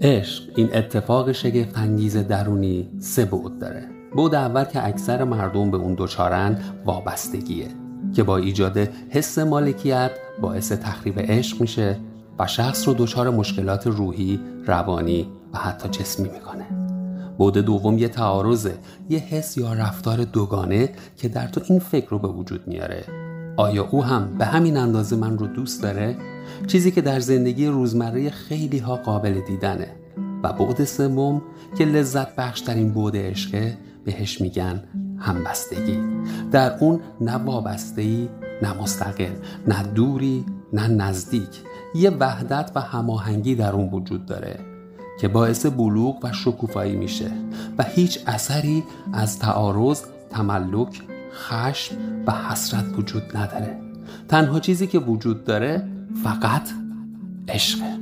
عشق، این اتفاق شگفت‌انگیز درونی، 3 بعد داره. بعد اول که اکثر مردم به اون دچارن وابستگیه که با ایجاد حس مالکیت باعث تخریب عشق میشه و شخص رو دچار مشکلات روحی، روانی و حتی جسمی میکنه. بعد دوم یه تعارضه، یه حس یا رفتار دوگانه که در تو این فکر رو به وجود میاره: آیا او هم به همین اندازه من رو دوست داره؟ چیزی که در زندگی روزمره خیلی ها قابل دیدنه. و بعد سوم که لذت بخشترین بعد عشقه، بهش میگن همبستگی. در اون نه وابسته‌ای، نه مستقل، نه دوری، نه نزدیک. یه وحدت و هماهنگی در اون وجود داره که باعث بلوغ و شکوفایی میشه و هیچ اثری از تعارض، تملک، خشم و حسرت وجود نداره. تنها چیزی که وجود داره فقط عشقه.